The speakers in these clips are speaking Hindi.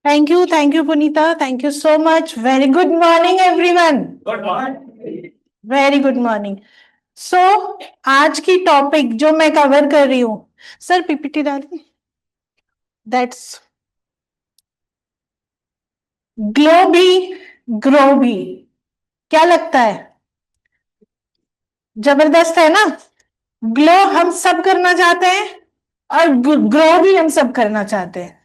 Thank you, Punita. Thank you so much. Very good morning, everyone. Good morning. Very good morning. So, आज की टॉपिक जो मैं कवर कर रही हूँ, सर पीपीटी डालें. That's ग्लो भी ग्रो भी. क्या लगता है? जबरदस्त है ना? ग्लो हम सब करना चाहते हैं और ग्रो भी हम सब करना चाहते हैं.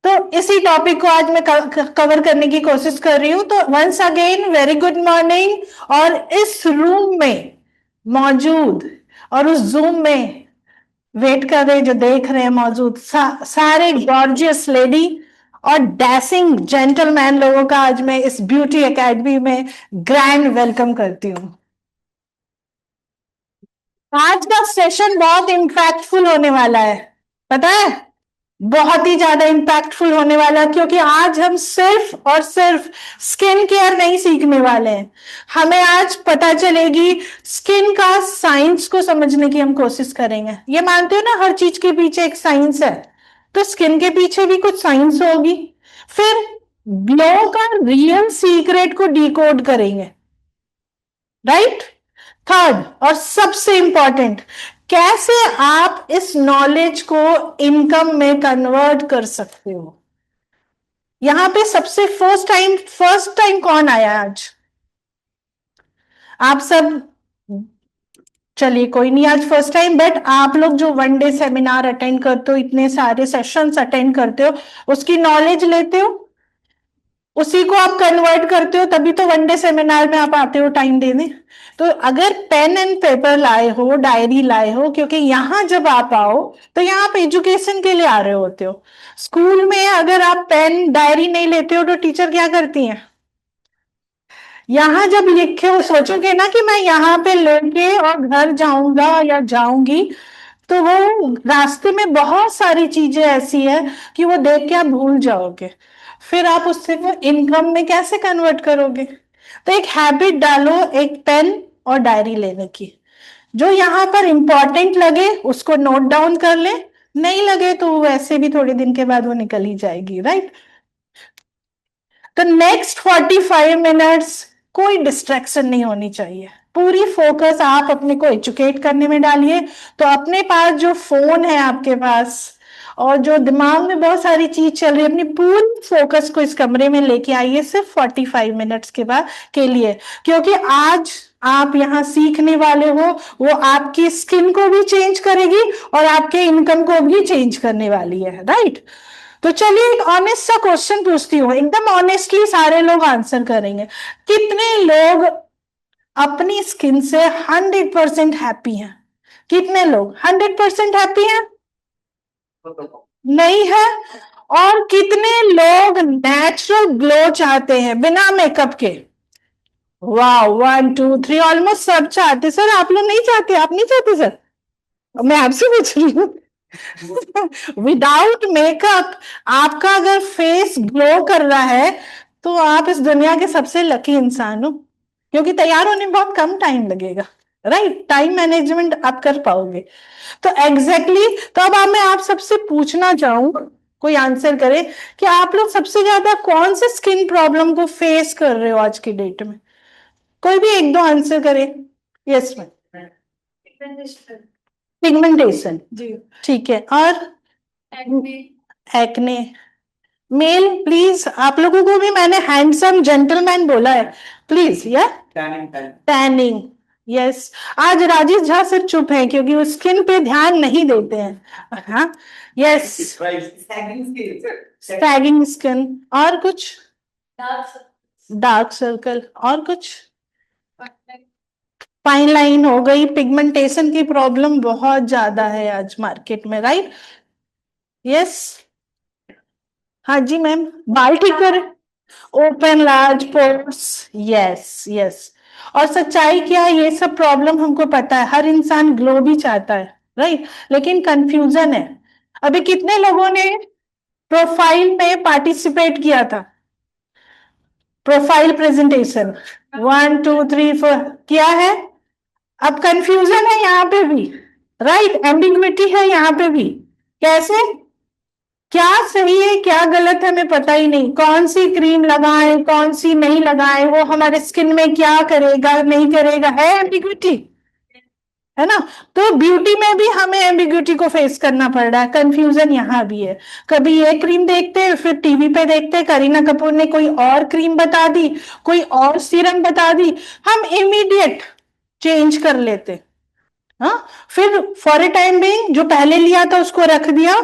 तो इसी टॉपिक को आज मैं कवर करने की कोशिश कर रही हूं. तो once again very good morning. और इस रूम में मौजूद और उस जूम में वेट कर रहे जो देख रहे हैं मौजूद सारे गॉर्जियस लेडी और डैसिंग जेंटलमैन लोगों का आज मैं इस ब्यूटी एकेडमी में ग्रैंड वेलकम करती हूं. आज का सेशन बहुत इंपैक्टफुल होने वाला है. पता है, बहुत ही ज्यादा इंपैक्टफुल होने वाला, क्योंकि आज हम सिर्फ और सिर्फ स्किन केयर नहीं सीखने वाले हैं. हमें आज पता चलेगी स्किन का साइंस को समझने की हम कोशिश करेंगे. ये मानते हो ना, हर चीज के पीछे एक साइंस है, तो स्किन के पीछे भी कुछ साइंस होगी. फिर ग्लो का रियल सीक्रेट को डिकोड करेंगे. राइट. थर्ड और सबसे इंपॉर्टेंट, कैसे आप इस नॉलेज को इनकम में कन्वर्ट कर सकते हो. यहां पे सबसे फर्स्ट टाइम कौन आया आज? आप सब. चलिए कोई नहीं, आज फर्स्ट टाइम. बट आप लोग जो वन डे सेमिनार अटेंड करते हो, इतने सारे सेशंस अटेंड करते हो, उसकी नॉलेज लेते हो, उसी को आप कन्वर्ट करते हो, तभी तो वन डे सेमिनार में आप आते हो टाइम देने. तो अगर पेन एंड पेपर लाए हो, डायरी लाए हो, क्योंकि यहां जब आप आओ तो यहां आप एजुकेशन के लिए आ रहे होते हो. स्कूल में अगर आप पेन डायरी नहीं लेते हो तो टीचर क्या करती हैं? यहां जब लिखे हो, सोचोगे ना कि मैं यहाँ पे लेके और घर जाऊंगा या जाऊंगी, तो वो रास्ते में बहुत सारी चीजें ऐसी है कि वो देख के आप भूल जाओगे. फिर आप उससे वो इनकम में कैसे कन्वर्ट करोगे? तो एक हैबिट डालो, एक पेन और डायरी लेने की. जो यहां पर इंपॉर्टेंट लगे उसको नोट डाउन कर ले, नहीं लगे तो वैसे भी थोड़े दिन के बाद वो निकल ही जाएगी. राइट. तो नेक्स्ट 45 मिनट्स कोई डिस्ट्रैक्शन नहीं होनी चाहिए. पूरी फोकस आप अपने को एजुकेट करने में डालिए. तो अपने पास जो फोन है आपके पास और जो दिमाग में बहुत सारी चीज चल रही है, अपनी पूरी फोकस को इस कमरे में लेके आइए सिर्फ 45 मिनट्स के बाद के लिए. क्योंकि आज आप यहाँ सीखने वाले हो, वो आपकी स्किन को भी चेंज करेगी और आपके इनकम को भी चेंज करने वाली है. राइट. तो चलिए एक ऑनेस्ट सा क्वेश्चन पूछती हूँ, एकदम ऑनेस्टली सारे लोग आंसर करेंगे. कितने लोग अपनी स्किन से 100% हैप्पी हैं? कितने लोग 100% हैप्पी हैं? नहीं है. और कितने लोग नेचुरल ग्लो चाहते हैं बिना मेकअप के? वाह, 1 2 3, ऑलमोस्ट सब चाहते. सर आप लोग नहीं चाहते? आप नहीं चाहते सर? मैं आपसे पूछ रही हूँ. विदाउट मेकअप आपका अगर फेस ग्लो कर रहा है तो आप इस दुनिया के सबसे लकी इंसान हो, क्योंकि तैयार होने में बहुत कम टाइम लगेगा. राइट. टाइम मैनेजमेंट आप कर पाओगे. तो एग्जैक्टली तो अब मैं आप सबसे पूछना चाहूं, कोई आंसर करे कि आप लोग सबसे ज्यादा कौन से स्किन प्रॉब्लम को फेस कर रहे हो आज की डेट में? कोई भी एक दो आंसर करे. Yes ma'am. पिगमेंटेशन. जी. ठीक है. और एक्ने. Mail please. आप लोगों को भी मैंने हैंडसम जेंटलमैन बोला है. प्लीज. या टैनिंग. यस. आज राजेश झा सर चुप हैं क्योंकि वो स्किन पे ध्यान नहीं देते हैं. हाँ. यस. Sagging skin. और कुछ? Dark circle. और कुछ? फाइन लाइन हो गई. पिगमेंटेशन की प्रॉब्लम बहुत ज्यादा है आज मार्केट में. राइट. यस. हाँ जी मैम. बाल ठीक कर. Open large pores. Yes yes. और सच्चाई क्या है, ये सब प्रॉब्लम हमको पता है. हर इंसान ग्लो भी चाहता है. राइट. लेकिन कंफ्यूजन है. अभी कितने लोगों ने प्रोफाइल में पार्टिसिपेट किया था? प्रोफाइल प्रेजेंटेशन 1 2 3 4 किया है. अब कंफ्यूजन है यहाँ पे भी. राइट. एम्बिग्विटी है यहाँ पे भी. कैसे? क्या सही है क्या गलत है हमें पता ही नहीं, कौन सी क्रीम लगाएं कौन सी नहीं लगाएं, वो हमारे स्किन में क्या करेगा नहीं करेगा, है एम्बिग्विटी, है ना। तो ब्यूटी में भी हमें एम्बिग्यूटी को फेस करना पड़ रहा है, कंफ्यूजन यहाँ भी है। कभी ये क्रीम देखते हैं, फिर टीवी पे देखते हैं करीना कपूर ने कोई और क्रीम बता दी, कोई और सीरम बता दी, हम इमीडिएट चेंज कर लेते। हाँ, फिर फॉर ए टाइम बिंग जो पहले लिया था उसको रख दिया,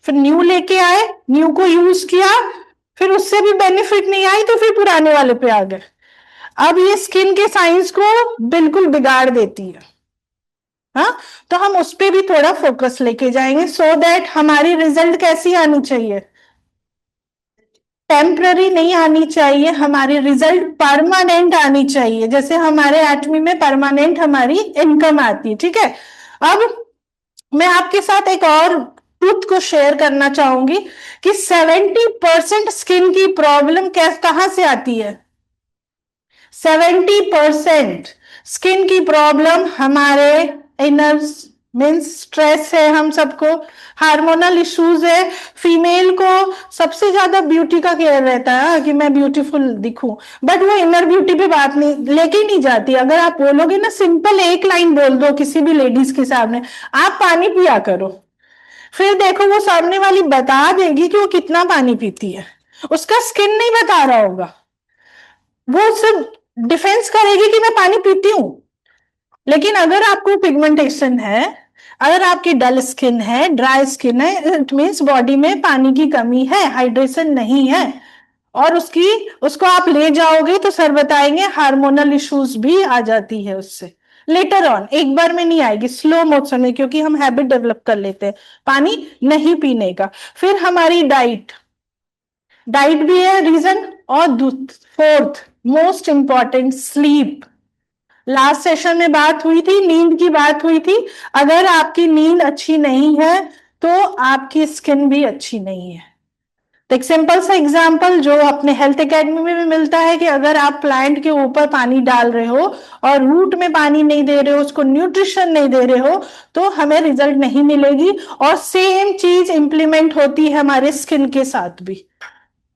फिर न्यू लेके आए, न्यू को यूज किया, फिर उससे भी बेनिफिट नहीं आई तो फिर पुराने वाले पे आ गए। अब ये स्किन के साइंस को बिल्कुल बिगाड़ देती है। हाँ, तो हम उस पे भी थोड़ा फोकस लेके जाएंगे सो दैट हमारी रिजल्ट कैसी आनी चाहिए, टेम्पररी नहीं आनी चाहिए, हमारी रिजल्ट परमानेंट आनी चाहिए, जैसे हमारे एटमी में परमानेंट हमारी इनकम आती है। ठीक है, अब मैं आपके साथ एक और ट्रूथ को शेयर करना चाहूंगी कि 70% स्किन की प्रॉब्लम कहां से आती है। 70% स्किन की प्रॉब्लम हमारे इनर मीन्स स्ट्रेस है, हम सबको हार्मोनल इश्यूज है। फीमेल को सबसे ज्यादा ब्यूटी का केयर रहता है कि मैं ब्यूटीफुल दिखूं, बट वो इनर ब्यूटी पे बात नहीं लेके नहीं जाती। अगर आप बोलोगे ना, सिंपल एक लाइन बोल दो किसी भी लेडीज के सामने, आप पानी पिया करो, फिर देखो वो सामने वाली बता देगी कि वो कितना पानी पीती है, उसका स्किन नहीं बता रहा होगा, वो सिर्फ डिफेंस करेगी कि मैं पानी पीती हूं। लेकिन अगर आपको पिगमेंटेशन है, अगर आपकी डल स्किन है, ड्राई स्किन है, इट मीन्स बॉडी में पानी की कमी है, हाइड्रेशन नहीं है, और उसको आप ले जाओगे तो सर बताएंगे हार्मोनल इश्यूज भी आ जाती है उससे। लेटर ऑन, एक बार में नहीं आएगी, स्लो मोशन में, क्योंकि हम हैबिट डेवलप कर लेते हैं पानी नहीं पीने का। फिर हमारी डाइट, डाइट भी है रीजन, और fourth most important sleep. Last session में बात हुई थी, नींद की बात हुई थी। अगर आपकी नींद अच्छी नहीं है तो आपकी स्किन भी अच्छी नहीं है। तो एक सिंपल सा एग्जांपल जो अपने हेल्थ एकेडमी में भी मिलता है कि अगर आप प्लांट के ऊपर पानी डाल रहे हो और रूट में पानी नहीं दे रहे हो, उसको न्यूट्रिशन नहीं दे रहे हो, तो हमें रिजल्ट नहीं मिलेगी। और सेम चीज इंप्लीमेंट होती है हमारे स्किन के साथ भी।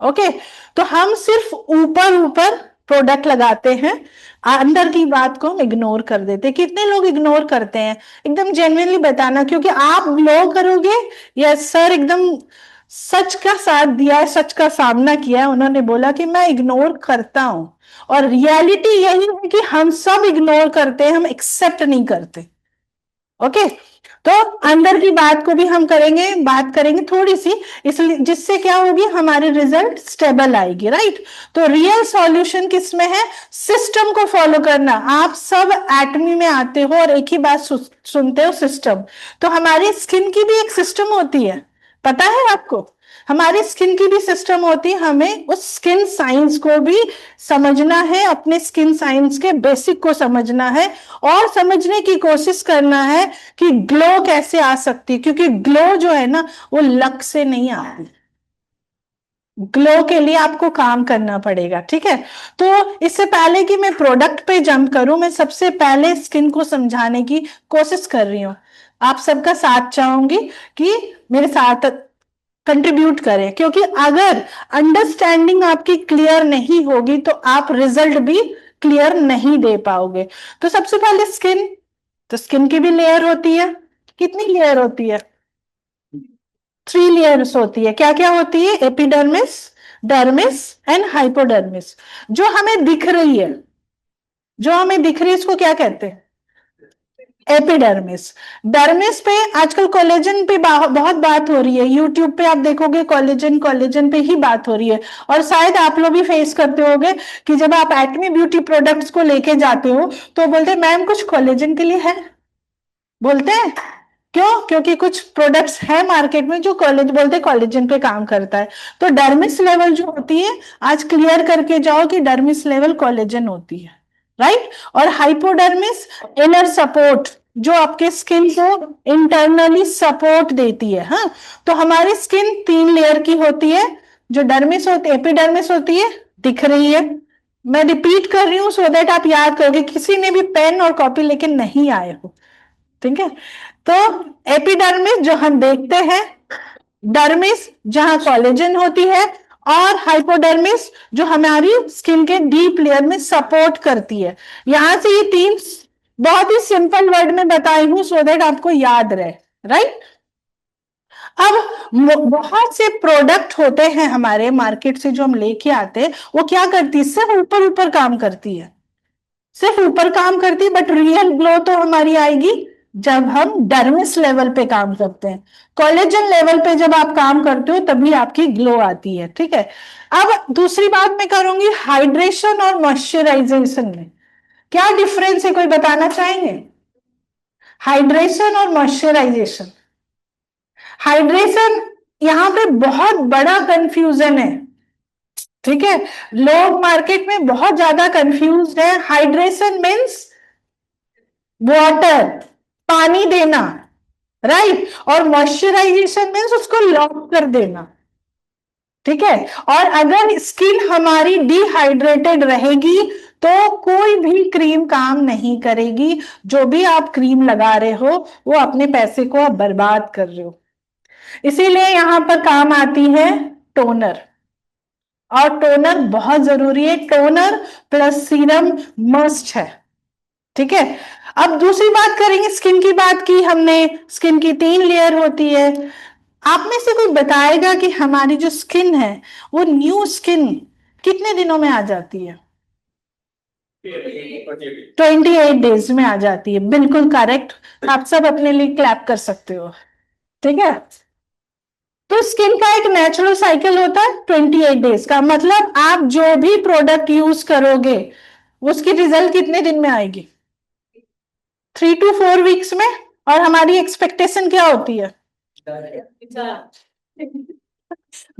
ओके, तो हम सिर्फ ऊपर ऊपर प्रोडक्ट लगाते हैं, अंदर की बात को हम इग्नोर कर देते हैं। कितने लोग इग्नोर करते हैं, एकदम जेन्युइनली बताना, क्योंकि आप लो करोगे। यस सर, एकदम सच का साथ दिया है, सच का सामना किया है, उन्होंने बोला कि मैं इग्नोर करता हूं, और रियलिटी यही है कि हम सब इग्नोर करते हैं, हम एक्सेप्ट नहीं करते। ओके, तो अंदर की बात को भी हम करेंगे, बात करेंगे थोड़ी सी, इसलिए जिससे क्या होगी, हमारी रिजल्ट स्टेबल आएगी। राइट, तो रियल सॉल्यूशन किस में है, सिस्टम को फॉलो करना। आप सब एटमी में आते हो और एक ही बात सुनते हो, सिस्टम। तो हमारी स्किन की भी एक सिस्टम होती है, पता है आपको, हमारी स्किन की भी सिस्टम होती है। हमें उस स्किन साइंस को भी समझना है, अपने स्किन साइंस के बेसिक को समझना है, और समझने की कोशिश करना है कि ग्लो कैसे आ सकती है, क्योंकि ग्लो जो है ना वो लक से नहीं आती, ग्लो के लिए आपको काम करना पड़ेगा। ठीक है, तो इससे पहले कि मैं प्रोडक्ट पे जंप करूं, मैं सबसे पहले स्किन को समझाने की कोशिश कर रही हूं। आप सबका साथ चाहूंगी कि मेरे साथ कंट्रीब्यूट करें, क्योंकि अगर अंडरस्टैंडिंग आपकी क्लियर नहीं होगी तो आप रिजल्ट भी क्लियर नहीं दे पाओगे। तो सबसे पहले स्किन, तो स्किन की भी लेयर होती है, कितनी लेयर होती है, 3 लेयर्स होती है। क्या क्या होती है, एपिडर्मिस, डर्मिस एंड हाइपोडर्मिस। जो हमें दिख रही है, जो हमें दिख रही है इसको क्या कहते हैं, एपिडर्मिस। डर्मिस पे आजकल कोलेजन पे बहुत बात हो रही है, यूट्यूब पे आप देखोगे कोलेजन कोलेजन पे ही बात हो रही है। और शायद आप लोग भी फेस करते होंगे कि जब आप एटमी ब्यूटी प्रोडक्ट्स को लेके जाते हो तो बोलते हैं मैम कुछ कोलेजन के लिए है, बोलते हैं। क्यों, क्योंकि कुछ प्रोडक्ट्स है मार्केट में जो बोलते कोलेजन पे काम करता है। तो डर्मिस लेवल जो होती है, आज क्लियर करके जाओ कि डर्मिस लेवल कोलेजन होती है। राइट, और हाइपोडर्मिस इनर सपोर्ट, जो आपके स्किन को इंटरनली सपोर्ट देती है। हाँ, तो हमारी स्किन 3 लेयर की होती है। जो डर्मिस होती है, एपिडर्मिस होती है, दिख रही है। मैं रिपीट कर रही हूं सो दैट आप याद करोगे, किसी ने भी पेन और कॉपी लेके नहीं आए हो। ठीक है, तो एपिडर्मिस जो हम देखते हैं, डर्मिस जहां कोलेजन होती है, और हाइपोडर्मिस जो हमारी स्किन के डीप लेयर में सपोर्ट करती है। यहां से ये तीन बहुत ही सिंपल वर्ड में बताई हूं सो दैट आपको याद रहे, राइट। अब बहुत से प्रोडक्ट होते हैं हमारे मार्केट से जो हम लेके आते हैं, वो क्या करती है, सिर्फ ऊपर ऊपर काम करती है, सिर्फ ऊपर काम करती है, बट रियल ग्लो तो हमारी आएगी जब हम डर्मिस लेवल पे काम करते हैं। कोलेजन लेवल पे जब आप काम करते हो तभी आपकी ग्लो आती है, ठीक है। अब दूसरी बात मैं करूंगी, हाइड्रेशन और मॉइस्चराइजेशन में क्या डिफरेंस है, कोई बताना चाहेंगे? हाइड्रेशन और मॉइस्चराइजेशन। हाइड्रेशन, यहां पे बहुत बड़ा कंफ्यूजन है, ठीक है। लोग मार्केट में बहुत ज्यादा कंफ्यूज है। हाइड्रेशन मीन्स वाटर, पानी देना, राइट। और मॉइस्चराइजेशन मीन्स उसको लॉक कर देना, ठीक है। और अगर स्किन हमारी डिहाइड्रेटेड रहेगी तो कोई भी क्रीम काम नहीं करेगी। जो भी आप क्रीम लगा रहे हो वो अपने पैसे को आप बर्बाद कर रहे हो। इसीलिए यहां पर काम आती है टोनर, और टोनर बहुत जरूरी है। टोनर प्लस सीरम मस्ट है, ठीक है। अब दूसरी बात करेंगे, स्किन की बात की हमने, स्किन की 3 लेयर होती है। आप में से कोई बताएगा कि हमारी जो स्किन है वो न्यू स्किन कितने दिनों में आ जाती है? 28 डेज में आ जाती है, बिल्कुल करेक्ट। आप सब अपने लिए क्लैप कर सकते हो, ठीक है। तो स्किन का एक नेचुरल साइकिल होता है 28 डेज का, मतलब आप जो भी प्रोडक्ट यूज करोगे उसकी रिजल्ट कितने दिन में आएगी? 3 to 4 वीक्स में। और हमारी एक्सपेक्टेशन क्या होती है?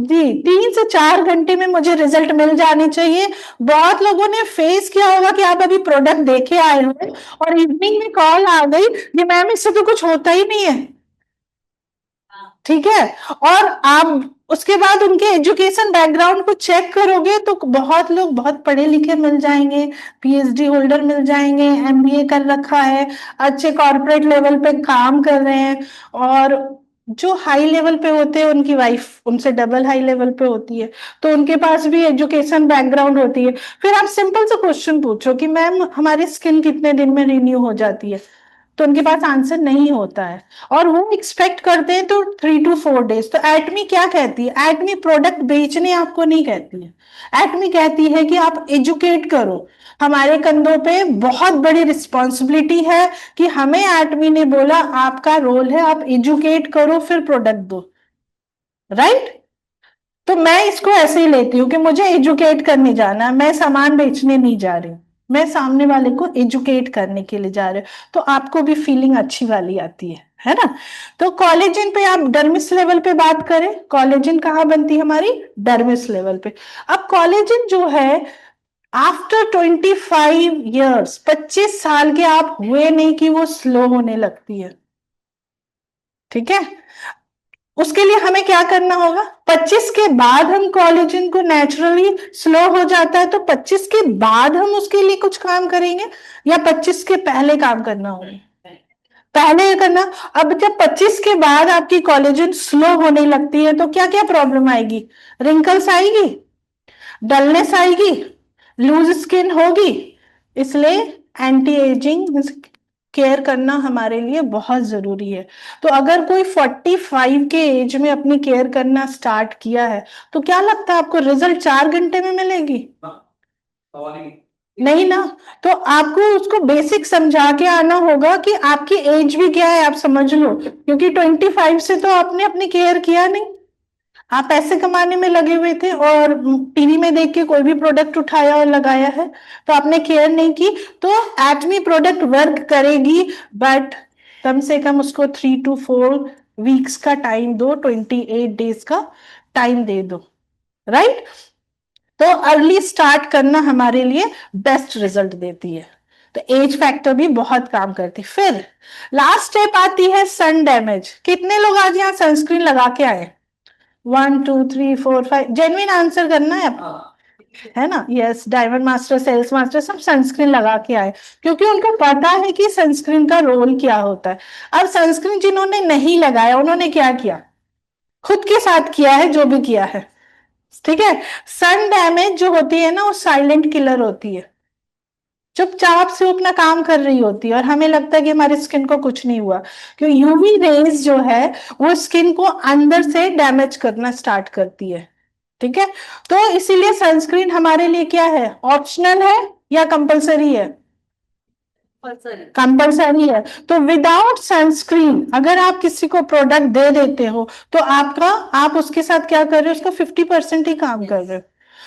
जी, 3 से 4 घंटे में मुझे रिजल्ट मिल जाने चाहिए। बहुत लोगों ने फेस किया होगा कि आप अभी प्रोडक्ट देखे आए हो और इवनिंग में कॉल आ गई कि मैम इससे तो कुछ होता ही नहीं है, ठीक है। और आप उसके बाद उनके एजुकेशन बैकग्राउंड को चेक करोगे तो बहुत लोग बहुत पढ़े लिखे मिल जाएंगे, पीएचडी होल्डर मिल जाएंगे, एमबीए कर रखा है, अच्छे कॉर्पोरेट लेवल पे काम कर रहे हैं। और जो हाई लेवल पे होते हैं उनकी वाइफ उनसे डबल हाई लेवल पे होती है, तो उनके पास भी एजुकेशन बैकग्राउंड होती है। फिर आप सिंपल सा क्वेश्चन पूछो कि मैम हमारी स्किन कितने दिन में रिन्यू हो जाती है, तो उनके पास आंसर नहीं होता है, और वो एक्सपेक्ट करते हैं तो 3 to 4 डेज। तो एटमी क्या कहती है? एटमी प्रोडक्ट बेचने आपको नहीं कहती है, एटमी कहती है कि आप एजुकेट करो। हमारे कंधों पे बहुत बड़ी रिस्पॉन्सिबिलिटी है कि हमें एटमी ने बोला आपका रोल है आप एजुकेट करो फिर प्रोडक्ट दो, राइट। तो मैं इसको ऐसे ही लेती हूँ कि मुझे एजुकेट करने जाना है, मैं सामान बेचने नहीं जा रही हूँ, मैं सामने वाले को एजुकेट करने के लिए जा रहे हो, तो आपको भी फीलिंग अच्छी वाली आती है ना। तो कॉलेजन पे आप डर्मिस लेवल पे बात करें, कॉलेजन कहाँ बनती है हमारी? डर्मिस लेवल पे। अब कॉलेजन जो है आफ्टर 25 ईयर्स, 25 साल के आप हुए नहीं कि वो स्लो होने लगती है, ठीक है। उसके लिए हमें क्या करना होगा? 25 के बाद हम कोलेजन को नेचुरली स्लो हो जाता है, तो 25 के बाद हम उसके लिए कुछ काम करेंगे या 25 के पहले काम करना होगा? पहले करना। अब जब 25 के बाद आपकी कोलेजन स्लो होने लगती है तो क्या क्या प्रॉब्लम आएगी? रिंकल्स आएगी, डलनेस आएगी, लूज स्किन होगी। इसलिए एंटी एजिंग केयर करना हमारे लिए बहुत जरूरी है। तो अगर कोई 45 के एज में अपनी केयर करना स्टार्ट किया है तो क्या लगता है आपको रिजल्ट 4 घंटे में मिलेगी? नहीं ना। तो आपको उसको बेसिक समझा के आना होगा कि आपकी एज भी क्या है, आप समझ लो, क्योंकि 25 से तो आपने अपनी केयर किया नहीं, आप पैसे कमाने में लगे हुए थे और टीवी में देख के कोई भी प्रोडक्ट उठाया और लगाया है, तो आपने केयर नहीं की। तो एटमी प्रोडक्ट वर्क करेगी, बट कम से कम उसको 3 to 4 वीक्स का टाइम दो, 28 डेज का टाइम दे दो, राइट। तो अर्ली स्टार्ट करना हमारे लिए बेस्ट रिजल्ट देती है। तो एज फैक्टर भी बहुत काम करती। फिर लास्ट स्टेप आती है सन डैमेज। कितने लोग आज यहाँ सनस्क्रीन लगा के आए? 1 2 3 4 5, जेन्युइन आंसर करना है आपको, है ना। Yes, diamond master, sales master सब सनस्क्रीन लगा के आए, क्योंकि उनको पता है कि सनस्क्रीन का रोल क्या होता है। अब सनस्क्रीन जिन्होंने नहीं लगाया उन्होंने क्या किया? खुद के साथ किया है जो भी किया है, ठीक है। सन डैमेज जो होती है ना वो साइलेंट किलर होती है, चुपचाप से वो अपना काम कर रही होती है और हमें लगता है कि हमारी स्किन को कुछ नहीं हुआ, क्योंकि यूवी रेज जो है वो स्किन को अंदर से डैमेज करना स्टार्ट करती है, ठीक है। तो इसीलिए सनस्क्रीन हमारे लिए क्या है, ऑप्शनल है या कंपलसरी है? कंपलसरी है। तो विदाउट सनस्क्रीन अगर आप किसी को प्रोडक्ट दे देते हो तो आपका, आप उसके साथ क्या कर रहे हो, उसका 50% ही काम कर रहे हो।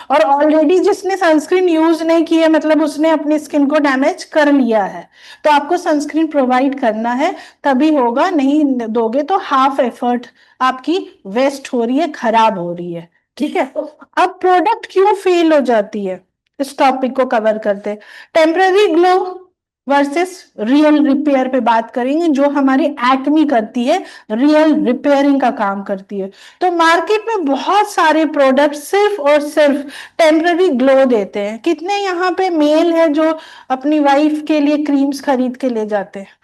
और ऑलरेडी जिसने सनस्क्रीन यूज नहीं की है मतलब उसने अपनी स्किन को डैमेज कर लिया है, तो आपको सनस्क्रीन प्रोवाइड करना है, तभी होगा, नहीं दोगे तो हाफ एफर्ट आपकी वेस्ट हो रही है, खराब हो रही है, ठीक है। अब प्रोडक्ट क्यों फेल हो जाती है, इस टॉपिक को कवर करते। Temporary glow versus real repair पे बात करेंगे, जो हमारी एक्मी करती है, रियल रिपेयरिंग का काम करती है। तो मार्केट में बहुत सारे प्रोडक्ट सिर्फ और सिर्फ टेम्पररी ग्लो देते हैं। कितने यहाँ पे मेल है जो अपनी वाइफ के लिए क्रीम्स खरीद के ले जाते हैं?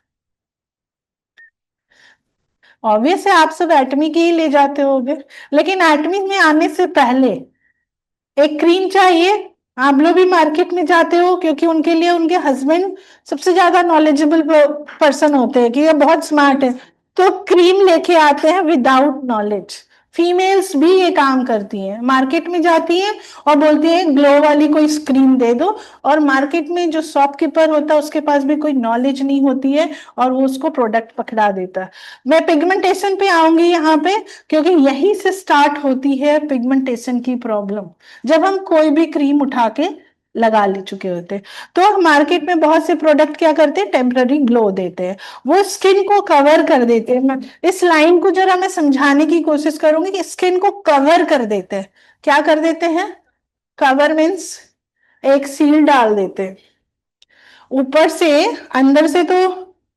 ऑब्वियस है, आप सब एटमी के ही ले जाते होगे, लेकिन एटमी में आने से पहले एक क्रीम चाहिए। आप लोग भी मार्केट में जाते हो क्योंकि उनके लिए उनके हस्बैंड सबसे ज्यादा नॉलेजेबल पर्सन होते हैं कि ये बहुत स्मार्ट है, तो क्रीम लेके आते हैं विदाउट नॉलेज। फीमेल्स भी ये काम करती हैं, मार्केट में जाती हैं और बोलती हैं ग्लो वाली कोई क्रीम दे दो, और मार्केट में जो शॉपकीपर होता है उसके पास भी कोई नॉलेज नहीं होती है और वो उसको प्रोडक्ट पकड़ा देता है। मैं पिगमेंटेशन पे आऊंगी यहाँ पे, क्योंकि यही से स्टार्ट होती है पिगमेंटेशन की प्रॉब्लम, जब हम कोई भी क्रीम उठा के लगा ले चुके होते। तो मार्केट में बहुत से प्रोडक्ट क्या करते हैं, टेम्पररी ग्लो देते हैं, वो स्किन को कवर कर देते हैं। इस लाइन को जरा मैं समझाने की कोशिश करूंगी कि स्किन को कवर कर देते हैं। क्या कर देते हैं? कवर मीन्स एक सील डाल देते हैं ऊपर से। अंदर से तो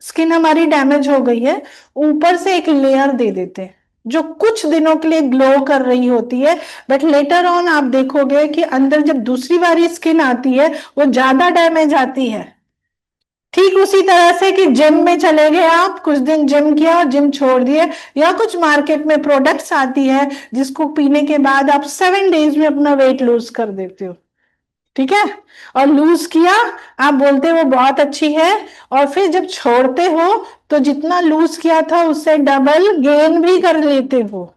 स्किन हमारी डैमेज हो गई है, ऊपर से एक लेयर दे देते हैं जो कुछ दिनों के लिए ग्लो कर रही होती है, बट लेटर ऑन आप देखोगे कि अंदर जब दूसरी बारी स्किन आती है वो ज्यादा डैमेज आती है। ठीक उसी तरह से कि जिम में चले गए आप, कुछ दिन जिम किया और जिम छोड़ दिए, या कुछ मार्केट में प्रोडक्ट्स आती है जिसको पीने के बाद आप 7 डेज में अपना वेट लूज कर देते हो, ठीक है। और लूज किया, आप बोलते हो वो बहुत अच्छी है, और फिर जब छोड़ते हो तो जितना लूज किया था उससे डबल गेन भी कर लेते हो,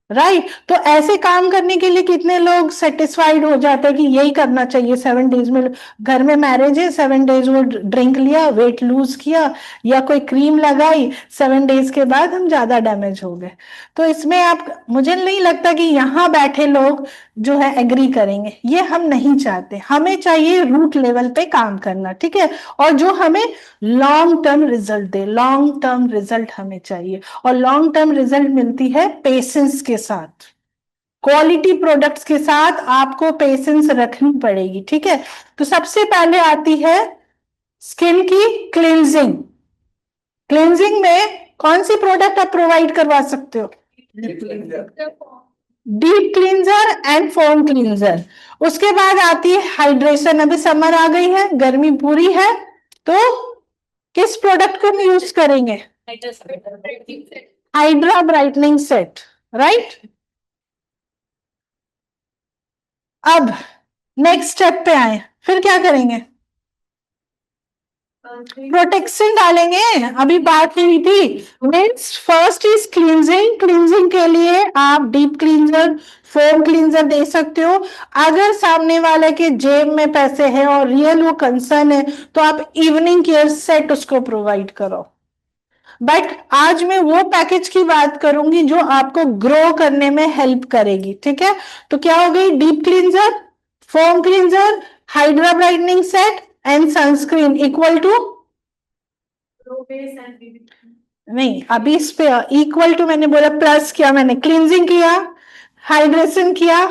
राइट। तो ऐसे काम करने के लिए कितने लोग सेटिस्फाइड हो जाते हैं कि यही करना चाहिए 7 डेज में। घर में मैरिज है, 7 डेज वो ड्रिंक लिया, वेट लूज किया, या कोई क्रीम लगाई, 7 डेज के बाद हम ज्यादा डैमेज हो गए। तो इसमें आप, मुझे नहीं लगता कि यहाँ बैठे लोग जो है एग्री करेंगे, ये हम नहीं चाहते। हमें चाहिए रूट लेवल पे काम करना, ठीक है, और जो हमें लॉन्ग टर्म रिजल्ट दे, लॉन्ग टर्म रिजल्ट हमें चाहिए। और लॉन्ग टर्म रिजल्ट मिलती है पेशेंस के साथ, क्वालिटी प्रोडक्ट्स के साथ आपको पेशेंस रखनी पड़ेगी, ठीक है। तो सबसे पहले आती है स्किन की क्लींजिंग। क्लींजिंग में कौन सी प्रोडक्ट आप प्रोवाइड करवा सकते हो? Deep cleanser and foam cleanser. उसके बाद आती है हाइड्रेशन। अभी समर आ गई है, गर्मी पूरी है, तो किस प्रोडक्ट को हम यूज करेंगे? Hydra brightening set, right. अब नेक्स्ट स्टेप पे आए, फिर क्या करेंगे? प्रोटेक्शन डालेंगे, अभी बात हुई थी। Means first is cleansing. Cleansing के लिए आप डीप क्लींजर, फोम क्लींजर दे सकते हो। अगर सामने वाले के जेब में पैसे है और रियल वो कंसर्न है तो आप इवनिंग केयर सेट उसको प्रोवाइड करो। बट आज मैं वो पैकेज की बात करूंगी जो आपको ग्रो करने में हेल्प करेगी, ठीक है। तो क्या हो गई? Deep cleanser, foam cleanser, hydra brightening set and sunscreen equal to, नहीं अभी इस पे इक्वल टू मैंने बोला, प्लस किया मैंने, क्लींजिंग किया, हाइड्रेशन किया,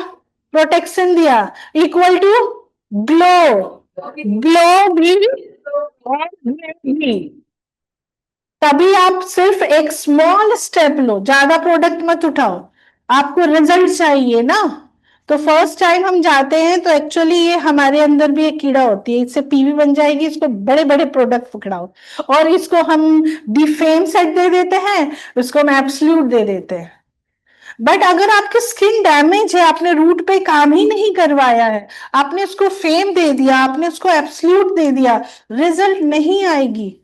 प्रोटेक्शन दिया, इक्वल टू ग्लो। ग्लो भी और भी। तभी आप सिर्फ एक स्मॉल स्टेप लो, ज्यादा प्रोडक्ट मत उठाओ, आपको रिजल्ट चाहिए ना। तो फर्स्ट टाइम हम जाते हैं तो एक्चुअली ये हमारे अंदर भी एक कीड़ा होती है, इससे पीवी बन जाएगी, इसको बड़े बड़े प्रोडक्ट पकड़ाओ, और इसको हम डिफेम सेट दे देते हैं, इसको हम एब्सोल्यूट दे देते हैं। बट अगर आपकी स्किन डैमेज है, आपने रूट पे काम ही नहीं करवाया है, आपने उसको फेम दे दिया, आपने उसको एब्सोल्यूट दे दिया, रिजल्ट नहीं आएगी।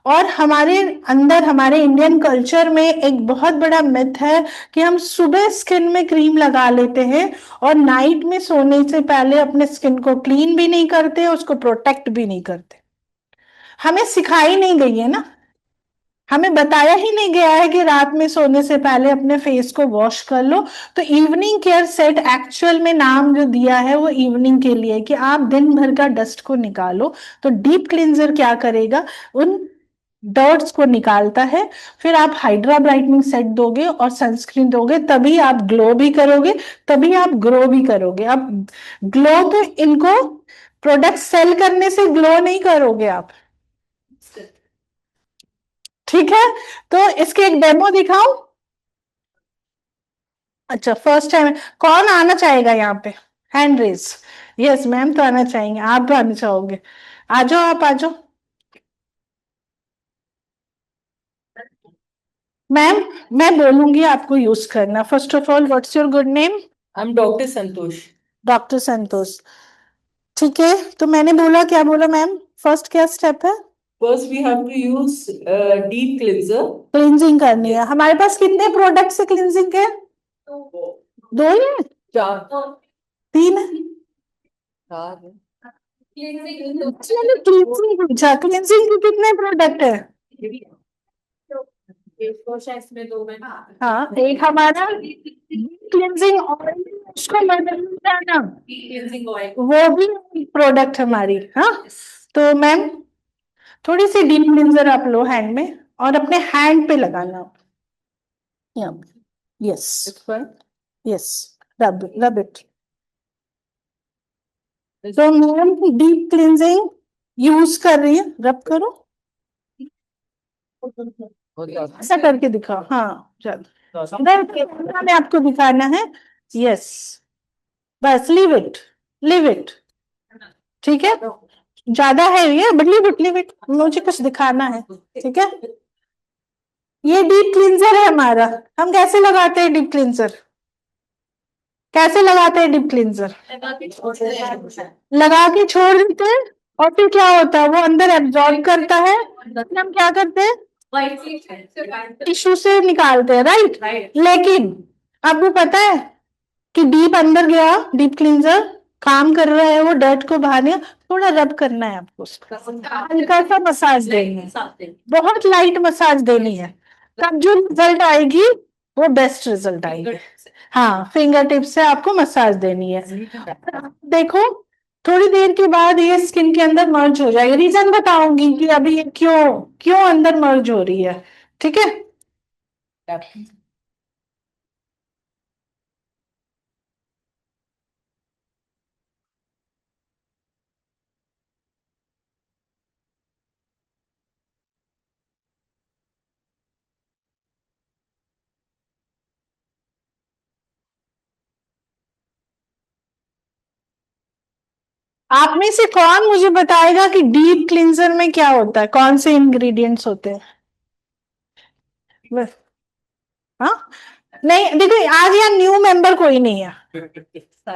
और हमारे अंदर, हमारे इंडियन कल्चर में एक बहुत बड़ा मिथ है कि हम सुबह स्किन में क्रीम लगा लेते हैं और नाइट में सोने से पहले अपने स्किन को क्लीन भी नहीं करते, उसको प्रोटेक्ट भी नहीं करते। हमें सिखाई नहीं गई है ना, हमें बताया ही नहीं गया है कि रात में सोने से पहले अपने फेस को वॉश कर लो। तो इवनिंग केयर सेट एक्चुअल में नाम जो दिया है वो इवनिंग के लिए, कि आप दिन भर का डस्ट को निकालो। तो डीप क्लींजर क्या करेगा, उन डर्ट्स को निकालता है, फिर आप हाइड्रा ब्राइटनिंग सेट दोगे और सनस्क्रीन दोगे, तभी आप ग्लो भी करोगे, तभी आप ग्रो भी करोगे। अब ग्लो तो इनको प्रोडक्ट सेल करने से ग्लो नहीं करोगे आप, ठीक है। तो इसके एक डेमो दिखाऊं? अच्छा, फर्स्ट टाइम कौन आना चाहेगा यहाँ पे? Hand raise. यस मैम, तो आना चाहेंगे, आप भी आना चाहोगे? आ जाओ, आप आ जाओ। मैम, मैं बोलूंगी आपको यूज करना। First of all, what's your good name? I am doctor Santosh. Doctor Santosh, ठीक है। तो मैंने बोला, क्या बोला मैम? फर्स्ट क्या स्टेप है? First we have to use deep cleanser. Cleansing करनी है। हमारे पास कितने प्रोडक्ट से क्लींजिंग के? दो ही है? चार। तीन है? चार है। क्लींजिंग पूछा, क्लींजिंग के कितने प्रोडक्ट है? हाँ, एक हमारा क्लींजिंग ऑयल, उसको जाना, वो भी प्रोडक्ट हमारी। हाँ, तो मैम थोड़ी सी डीप क्लींजर आप लो हैंड में, और अपने हैंड पे लगाना। यस, यस, रब रब इट। तो मैम डीप क्लींजिंग यूज कर रही है, रब करो, ऐसा करके दिखाओ। हाँ चलो, में आपको दिखाना है। यस, बस लीव इट, लीव इट, ठीक है। ज्यादा है ये, but leave it, leave it, मुझे कुछ दिखाना है, ठीक है। ये डीप क्लींजर है हमारा। हम कैसे लगाते हैं डीप क्लींजर? कैसे लगाते हैं डीप क्लींजर? लगा के छोड़ देते हैं, और फिर क्या होता है, वो अंदर एब्जॉर्ब करता है, फिर हम क्या करते हैं, टिश्यू से निकालते हैं, राइट। लेकिन आपको पता है कि डीप अंदर गया, डीप क्लींजर काम कर रहा है, वो डर्ट को बाहर निकाल, थोड़ा रब करना है आपको, हल्का सा मसाज देनी है, बहुत लाइट मसाज देनी है, तब जो रिजल्ट आएगी वो बेस्ट रिजल्ट आएगी। हाँ, फिंगर टिप से आपको मसाज देनी है। देखो, थोड़ी देर के बाद ये स्किन के अंदर मर्ज हो जाएगा। रीजन बताऊंगी कि अभी ये क्यों क्यों अंदर मर्ज हो रही है, ठीक है। आप में से कौन मुझे बताएगा कि डीप क्लींजर में क्या होता है, कौन से इंग्रेडिएंट्स होते हैं? बस, हाँ, नहीं देखो, आज यहाँ न्यू मेंबर कोई नहीं है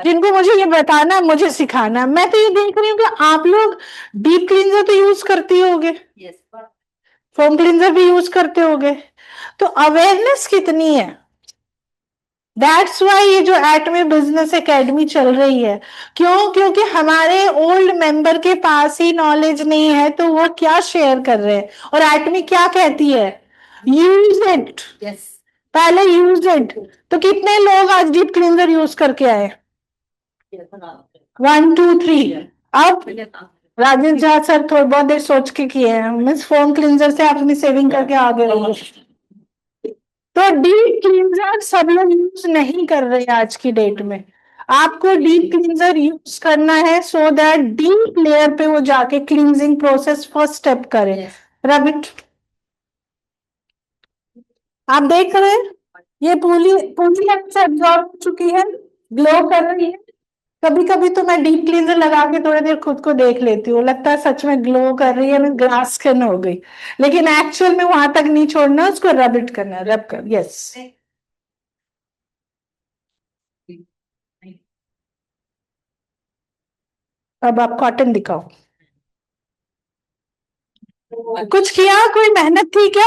जिनको मुझे ये बताना है, मुझे सिखाना है। मैं तो ये देख रही हूँ कि आप लोग डीप क्लींजर तो यूज करती होगे, फोम क्लींजर भी यूज करते होगे, तो अवेयरनेस कितनी है? दैट्स वाई ये जो एटमी बिजनेस एकेडमी चल रही है, क्यों? क्योंकि हमारे ओल्ड मेंबर के पास ही नॉलेज नहीं है, तो वो क्या शेयर कर रहे हैं। और एटमी क्या कहती है? यूज इट, पहले यूज इट। तो कितने लोग आज डीप क्लींजर यूज करके आए? 1 2 3। अब राजेश झा सर थोड़ा बहुत देर सोच के किए हैं, मीन्स फोम क्लींजर से आप अपनी सेविंग करके आगे रहोगे। तो डीप क्लींजर सब लोग यूज नहीं कर रहे आज की डेट में। आपको डीप क्लींजर यूज करना है सो दैट डीप लेयर पे वो जाके क्लींजिंग प्रोसेस फर्स्ट स्टेप करे। रब इट, आप देख रहे हैं ये पूरी पूरी तरह से एब्जॉर्ब हो चुकी है, ग्लो कर रही है। कभी कभी तो मैं डीप क्लींजर लगा के थोड़ी देर खुद को देख लेती हूँ, लगता है सच में ग्लो कर रही है, मैं ग्लास स्किन हो गई। लेकिन एक्चुअल में वहां तक नहीं छोड़ना, उसको रब इट करना है, रब कर। यस, अब आप कॉटन दिखाओ। कुछ किया, कोई मेहनत थी क्या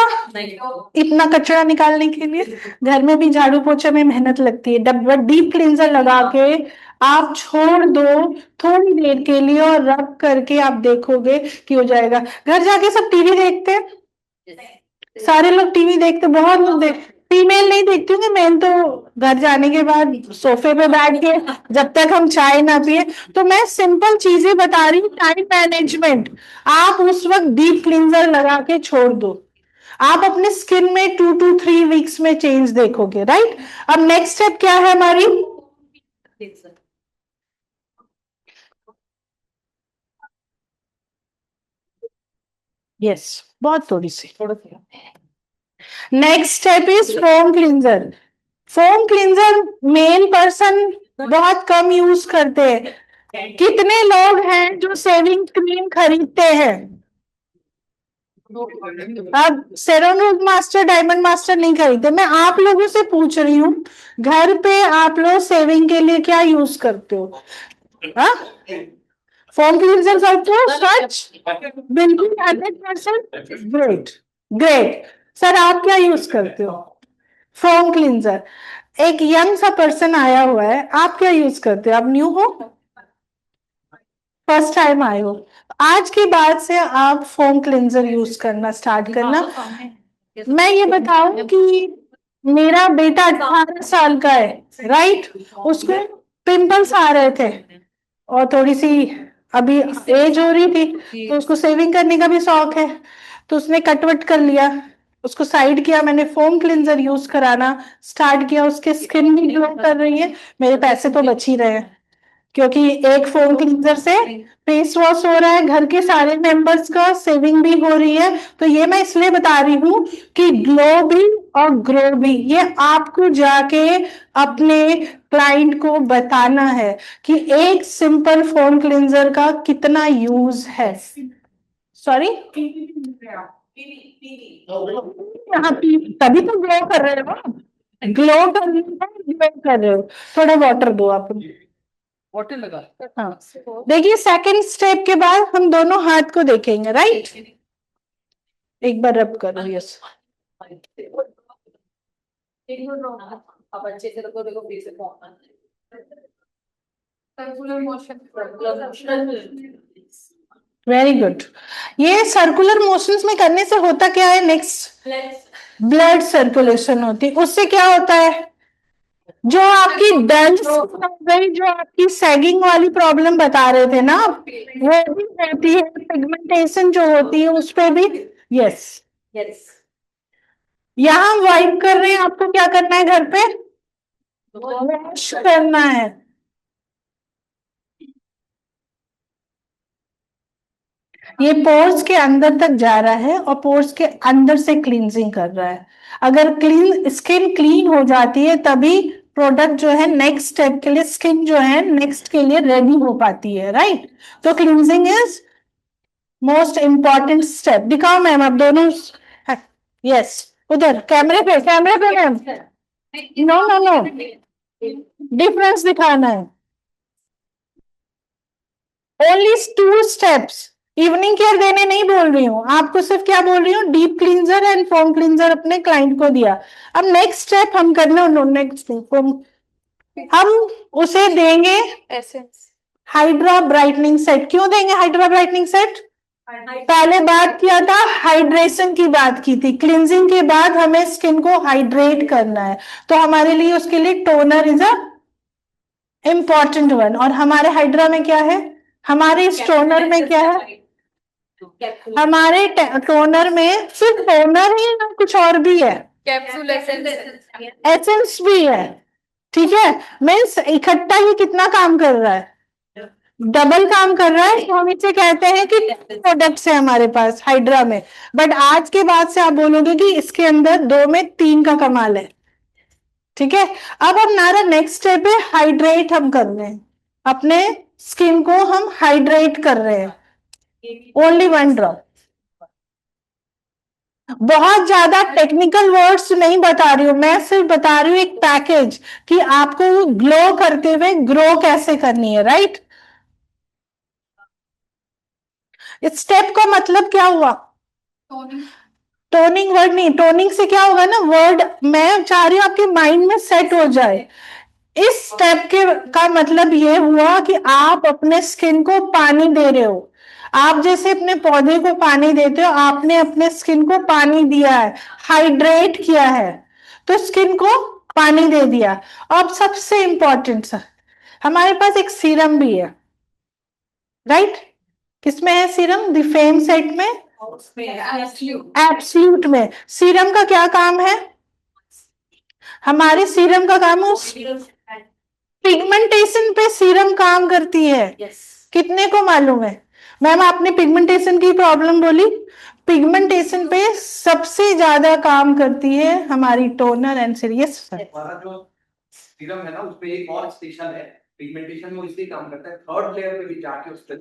इतना कचरा निकालने के लिए? घर में भी झाड़ू पोछे में मेहनत लगती है। डीप क्लींजर लगा के आप छोड़ दो थोड़ी देर के लिए और रब करके आप देखोगे कि हो जाएगा। घर जाके सब टीवी देखते हैं, सारे लोग टीवी देखते, बहुत लोग देख, फीमेल नहीं देखती होंगी, मेल तो घर जाने के बाद सोफे पे बैठ के जब तक हम चाय ना पिए। तो मैं सिंपल चीजें बता रही हूँ, टाइम मैनेजमेंट। आप उस वक्त डीप क्लींजर लगा के छोड़ दो, आप अपने स्किन में 2 to 3 वीक्स में चेंज देखोगे, राइट? अब नेक्स्ट स्टेप क्या है हमारी? यस, बहुत थोड़ी सी। Next step is foam cleanser. Foam cleanser male person बहुत कम यूज करते हैं। कितने लोग हैं जो सेविंग क्रीम खरीदते हैं? अब सेरोनूर मास्टर, डायमंड मास्टर नहीं खरीदते। मैं आप लोगों से पूछ रही हूँ, घर पे आप लोग सेविंग के लिए क्या यूज करते हो? हाँ, फोम क्लींजर करते हो? सच? बिल्कुल 100%। Great, great. सर आप क्या यूज करते हो? Foam cleanser. एक यंग सा पर्सन आया हुआ है, आप क्या यूज करते हो? आप न्यू हो, फर्स्ट टाइम आए हो, आज के बाद से आप फोम क्लींजर यूज करना स्टार्ट करना। मैं ये बताऊं कि मेरा बेटा 18 साल का है, राइट? उसको पिंपल्स आ रहे थे और थोड़ी सी अभी एज हो रही थी, तो उसको सेविंग करने का भी शौक है, तो उसने कटवट कर लिया, उसको साइड किया। मैंने फोम क्लींजर यूज कराना स्टार्ट किया, उसके स्किन भी ग्लो कर रही है, मेरे पैसे तो बच ही रहे हैं, क्योंकि एक फोम क्लींजर से फेस वॉश हो रहा है, घर के सारे मेंबर्स का सेविंग भी हो रही है। तो ये मैं इसलिए बता रही हूँ कि ग्लो भी और ग्रो भी, ये आपको जाके अपने क्लाइंट को बताना है कि एक सिंपल फोम क्लींजर का कितना यूज है। सॉरी, यहाँ तभी तो ग्लो कर रहे हो, ग्लो कर रहे हो, ग्लो कर रहे हो। थोड़ा वाटर दो आप। वाटर लगा। हाँ, देखिए सेकंड स्टेप के बाद हम दोनों हाथ को देखेंगे, राइट? एक बार रब करो, यस। अब अच्छे से देखो, देखो फिर से सर्कुलर मोशन, वेरी गुड। ये सर्कुलर मोशंस में करने से होता क्या है? नेक्स्ट, ब्लड सर्कुलेशन होती है। उससे क्या होता है? जो आपकी डल स्किन हो गई, जो आपकी सैगिंग वाली प्रॉब्लम बता रहे थे ना, वो भी होती है। पिगमेंटेशन जो होती है उस पे भी, यस यस। यहाँ वाइप कर रहे हैं, आपको क्या करना है घर पे? वॉश करना है। ये पोर्स के अंदर तक जा रहा है और पोर्स के अंदर से क्लींजिंग कर रहा है। अगर स्किन क्लीन हो जाती है तभी प्रोडक्ट जो है नेक्स्ट स्टेप के लिए, स्किन जो है नेक्स्ट के लिए रेडी हो पाती है, राइट? तो cleansing is most important step. दिखाओ मैम आप दोनों। यस, उधर कैमरे पे, कैमरे पे ma'am. No no no, difference दिखाना है। Only 2 steps. इवनिंग केयर देने नहीं बोल रही हूँ आपको, सिर्फ क्या बोल रही हूँ, deep cleanser and foam cleanser अपने क्लाइंट को दिया। अब नेक्स्ट स्टेप हम करना, नेक्स्ट हम उसे देंगे हाइड्रा ब्राइटनिंग सेट। क्यों देंगे हाइड्रा ब्राइटनिंग सेट? पहले बात किया था, हाइड्रेशन की बात की थी। क्लींजिंग के बाद हमें स्किन को हाइड्रेट करना है, तो हमारे लिए उसके लिए toner is a important one. और हमारे हाइड्रा में क्या है? हमारे इस टोनर में क्या है? हमारे टोनर में सिर्फ टोनर ही ना, कुछ और भी है, कैप्सूल एसेंस भी है। ठीक है, मीन्स इकट्ठा ही कितना काम कर रहा है? डबल काम कर रहा है। तो हम इसे कहते हैं कि प्रोडक्ट्स है हमारे पास हाइड्रा में, बट आज के बाद से आप बोलोगे कि इसके अंदर 2 में 3 का कमाल है। ठीक है, अब हमारा नेक्स्ट स्टेप है हाइड्रेट। हम कर रहे हैं अपने स्किन को, हम हाइड्रेट कर रहे हैं। Only 1 drop. बहुत ज्यादा टेक्निकल वर्ड्स नहीं बता रही हूं मैं, सिर्फ बता रही हूँ एक पैकेज कि आपको ग्लो करते हुए ग्रो कैसे करनी है, राइट? इस स्टेप का मतलब क्या हुआ? टोनिंग वर्ड नहीं, टोनिंग से क्या होगा ना, वर्ड मैं चाह रही हूं आपके माइंड में सेट हो जाए। इस स्टेप के का मतलब ये हुआ कि आप अपने स्किन को पानी दे रहे हो। आप जैसे अपने पौधे को पानी देते हो, आपने अपने स्किन को पानी दिया है, हाइड्रेट किया है, तो स्किन को पानी दे दिया। अब सबसे इंपॉर्टेंट सा, हमारे पास एक सीरम भी है, राइट? किसमें है सीरम? द फेम सेट में, एब्सल्यूट में। सीरम का क्या काम है? हमारे सीरम का काम है पिगमेंटेशन पे सीरम काम करती है। कितने को मालूम है? मैम आपने पिगमेंटेशन की प्रॉब्लम बोली, पिगमेंटेशन पे सबसे ज्यादा काम करती है हमारी टोनर एंड सीरियस। हमारा जो सीरम है ना, उसपे एक और स्टेशन है पिगमेंटेशन में, इसलिए काम करता है। थर्ड लेयर पे भी जाके उस पे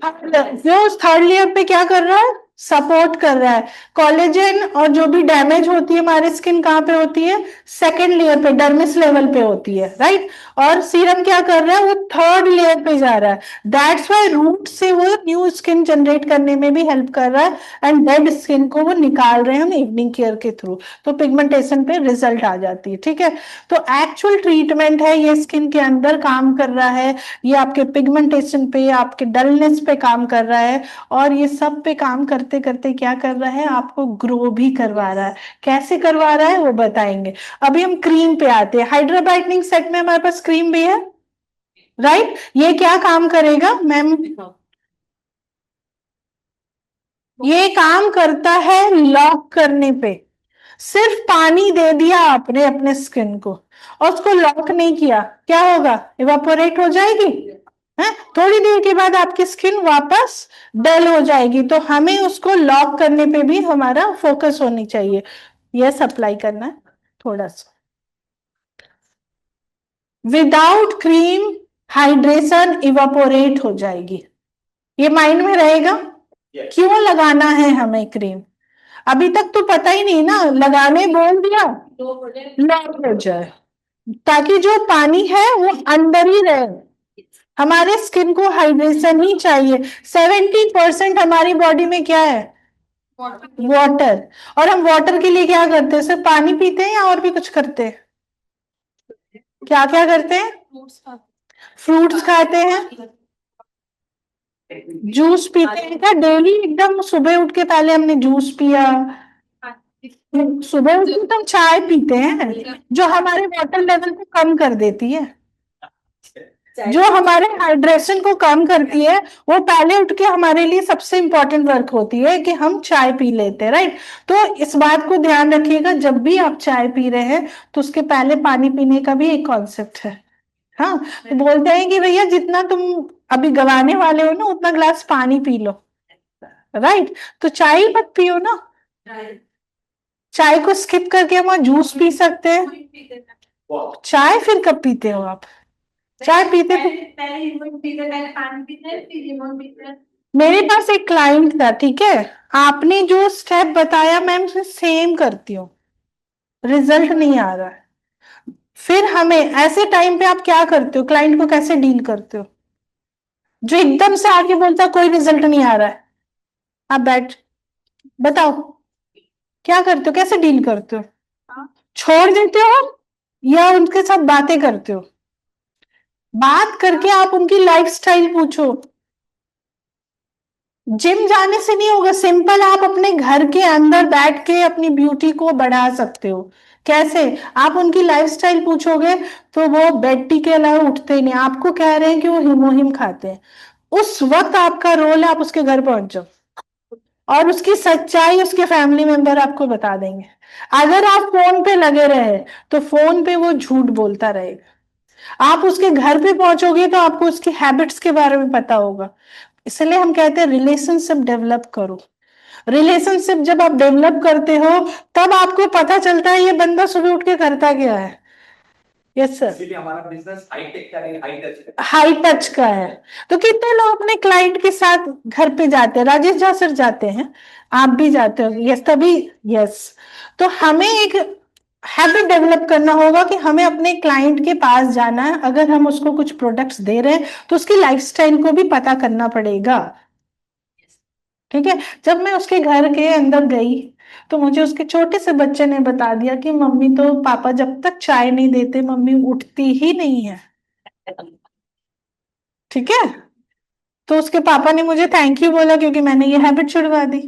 जो थर्ड लेयर पे क्या कर रहा है? सपोर्ट कर रहा है। कोलेजन और जो भी डैमेज होती है हमारी स्किन कहाँ पे होती है? सेकेंड लेयर पे, डर्मिस लेवल पे होती है, राइट? और सीरम क्या कर रहा है? वो थर्ड लेयर पे जा रहा है। दैट्स वाई रूट से वो न्यू स्किन जनरेट करने में भी हेल्प कर रहा है, एंड डेड स्किन को वो निकाल रहे हैं हम इवनिंग केयर के थ्रू, तो पिगमेंटेशन पे रिजल्ट आ जाती है। ठीक है, तो एक्चुअल ट्रीटमेंट है ये, स्किन के अंदर काम कर रहा है, ये आपके पिगमेंटेशन पे, आपके डलनेस पे काम कर रहा है, और ये सब पे काम करते करते क्या कर रहा है? आपको ग्रो भी करवा रहा है। कैसे करवा रहा है वो बताएंगे। अभी हम क्रीम पे आते हैं। हाइड्रा ब्राइटनिंग सेट में हमारे पास क्रीम भी है, राइट? ये क्या काम करेगा मैम? ये काम करता है लॉक करने पे। सिर्फ पानी दे दिया आपने अपने स्किन को और उसको लॉक नहीं किया, क्या होगा? इवापोरेट हो जाएगी है? थोड़ी देर के बाद आपकी स्किन वापस डल हो जाएगी। तो हमें उसको लॉक करने पे भी हमारा फोकस होनी चाहिए। यह अप्लाई करना है थोड़ा सा। विदाउट क्रीम हाइड्रेशन इवापोरेट हो जाएगी, ये माइंड में रहेगा। क्यों लगाना है हमें क्रीम? अभी तक तो पता ही नहीं ना, लगाने बोल दिया लॉक हो जाए, ताकि जो पानी है वो अंदर ही रहे। हमारे स्किन को हाइड्रेशन ही चाहिए। 70% हमारी बॉडी में क्या है? वाटर। और हम वाटर के लिए क्या करते हैं? सिर्फ पानी पीते हैं या और भी कुछ करते हैं? क्या क्या करते हैं? फ्रूट्स खाते हैं, जूस पीते हैं। क्या डेली एकदम सुबह उठ के पहले हमने जूस पिया? सुबह उठ के तो हम चाय पीते हैं, जो हमारे वाटर लेवल को कम कर देती है, जो हमारे हाइड्रेशन को कम करती है। वो पहले उठ के हमारे लिए सबसे इंपॉर्टेंट वर्क होती है कि हम चाय पी लेते हैं, राइट? तो इस बात को ध्यान रखिएगा, जब भी आप चाय पी रहे हैं तो उसके पहले पानी पीने का भी एक कॉन्सेप्ट है। हाँ, तो बोलते हैं कि भैया जितना तुम अभी गवाने वाले हो ना, उतना ग्लास पानी पी लो, राइट? तो चाय मत पियो ना, चाय को स्किप करके हम जूस पी सकते हैं। चाय फिर कब पीते हो आप? चाय पीते थे? मेरे पास एक क्लाइंट था, ठीक है, आपने जो स्टेप बताया मैम सेम करती हूँ, रिजल्ट नहीं आ रहा है। फिर हमें ऐसे टाइम पे आप क्या करते हो? क्लाइंट को कैसे डील करते हो? जो एकदम से आके बोलता कोई रिजल्ट नहीं आ रहा है, आप बैठ बताओ क्या करते हो, कैसे डील करते हो? छोड़ देते हो या उनके साथ बातें करते हो? बात करके आप उनकी लाइफस्टाइल पूछो। जिम जाने से नहीं होगा, सिंपल आप अपने घर के अंदर बैठ के अपनी ब्यूटी को बढ़ा सकते हो। कैसे? आप उनकी लाइफस्टाइल पूछोगे तो वो बेड टी के अलावा उठते ही नहीं। आपको कह रहे हैं कि वो हिमोहिम खाते हैं, उस वक्त आपका रोल है आप उसके घर पहुंच जाओ और उसकी सच्चाई उसके फैमिली मेंबर आपको बता देंगे। अगर आप फोन पे लगे रहे तो फोन पे वो झूठ बोलता रहेगा। आप उसके घर पे पहुंचोगे तो आपको उसकी हैबिट्स के बारे में पता होगा। इसलिए हम कहते हैं रिलेशनशिप डेवलप करो। रिलेशनशिप जब आप डेवलप करते हो तब आपको पता चलता है ये बंदा सुबह उठ के करता क्या है। यस सर, इसीलिए हमारा बिजनेस हाईटेक का नहीं, हाई टच का है। तो कितने लोग अपने क्लाइंट के साथ घर पे जाते हैं? राजेश झा सर जाते हैं, आप भी जाते हो? यस, तभी यस। तो हमें एक हैबिट डेवलप करना होगा कि हमें अपने क्लाइंट के पास जाना है। अगर हम उसको कुछ प्रोडक्ट्स दे रहे हैं तो उसकी लाइफस्टाइल को भी पता करना पड़ेगा। ठीक है। जब मैं उसके घर के अंदर गई तो मुझे उसके छोटे से बच्चे ने बता दिया कि मम्मी तो पापा जब तक चाय नहीं देते मम्मी उठती ही नहीं है। ठीक है। तो उसके पापा ने मुझे थैंक यू बोला क्योंकि मैंने ये हैबिट छुड़वा दी।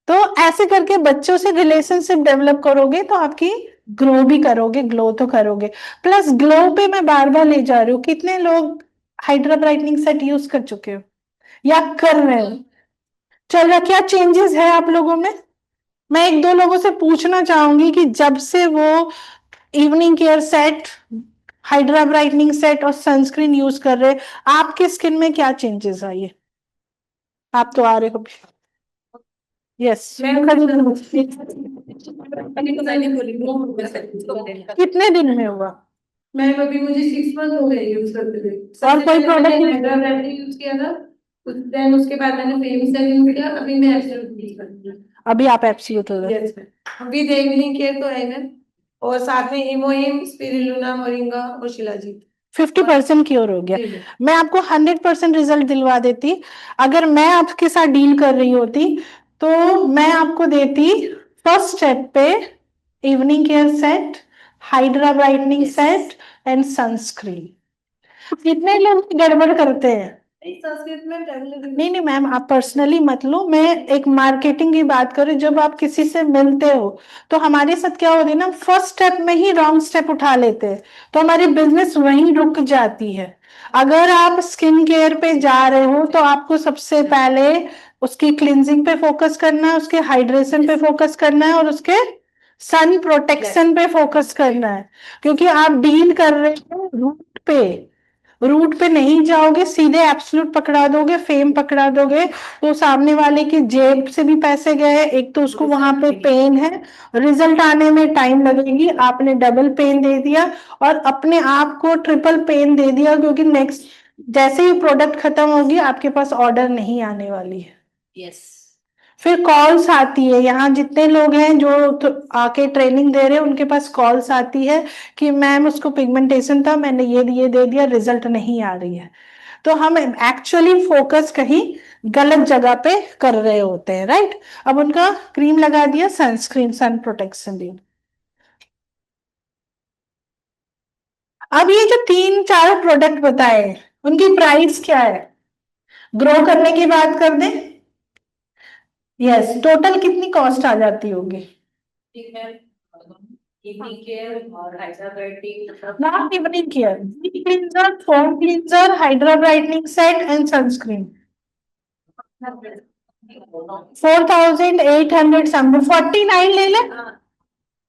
तो ऐसे करके बच्चों से रिलेशनशिप डेवलप करोगे तो आपकी ग्रो भी करोगे, ग्लो तो करोगे। प्लस ग्लो पे मैं बार बार ले जा रही हूँ, कितने लोग हाइड्रा ब्राइटनिंग सेट यूज कर चुके हो या कर रहे हो? चल रहा, क्या चेंजेस है आप लोगों में? मैं एक दो लोगों से पूछना चाहूंगी कि जब से वो evening care set, hydra brightening set और सनस्क्रीन यूज कर रहे, आपके स्किन में क्या चेंजेस आई है? आप तो आ रहे हो। यस। कितने दिन में हुआ? मैम अभी मुझे 6 मंथ हो गए यूज करते हुए। और कोई प्रोडक्ट यूज किया था, देन उसके बाद मैंने फेमस यूज किया, अभी मैं एब्सोल्यूट यूज करती हूँ। अभी आप एब्सोल्यूट हो गए। यस मैम, अभी दे इवनिंग केयर तो है मैम, और साथ में इमोइम, स्पिरुलिना, मोरिंगा और शिलाजीत। 50% क्योर हो गया। मैं आपको 100% रिजल्ट दिलवा देती। अगर मैं आपके साथ डील कर रही होती तो मैं आपको देती फर्स्ट स्टेप पे evening care set, hydra brightening set and sunscreen. कितने लोग गड़बड़ करते हैं? नहीं नहीं मैम, आप पर्सनली मत लो, मैं एक मार्केटिंग की बात करूं। जब आप किसी से मिलते हो तो हमारे साथ क्या होती है ना, फर्स्ट स्टेप में ही रॉन्ग स्टेप उठा लेते हैं तो हमारी बिजनेस वहीं रुक जाती है। अगर आप स्किन केयर पे जा रहे हो तो आपको सबसे पहले उसकी क्लिनजिंग पे फोकस करना है, उसके हाइड्रेशन पे फोकस करना है और उसके सन प्रोटेक्शन पे फोकस करना है। क्योंकि आप डील कर रहे हो रूट पे, रूट पे नहीं जाओगे, सीधे एब्सोल्यूट पकड़ा दोगे, फेम पकड़ा दोगे तो सामने वाले की जेब से भी पैसे गए, एक तो उसको वहां पे पेन है, रिजल्ट आने में टाइम लगेगी, आपने डबल पेन दे दिया और अपने आप को ट्रिपल पेन दे दिया क्योंकि नेक्स्ट जैसे ही प्रोडक्ट खत्म होगी आपके पास ऑर्डर नहीं आने वाली है। यस। फिर कॉल्स आती है, यहाँ जितने लोग हैं जो तो आके ट्रेनिंग दे रहे हैं उनके पास कॉल्स आती है कि मैम उसको पिगमेंटेशन था, मैंने ये दे दिया, रिजल्ट नहीं आ रही है। तो हम एक्चुअली फोकस कहीं गलत जगह पे कर रहे होते हैं, राइट। अब उनका क्रीम लगा दिया, सनस्क्रीन, सन प्रोटेक्शन दी। अब ये जो 3-4 प्रोडक्ट बताए उनकी प्राइस क्या है? ग्रो करने की बात कर दें, यस, टोटल कितनी कॉस्ट आ जाती होगी? इवनिंग केयर और hydra brightening, not evening care, deep cleanser, foam cleanser, hydra brightening set and sunscreen 4800 something, 49 ले ले।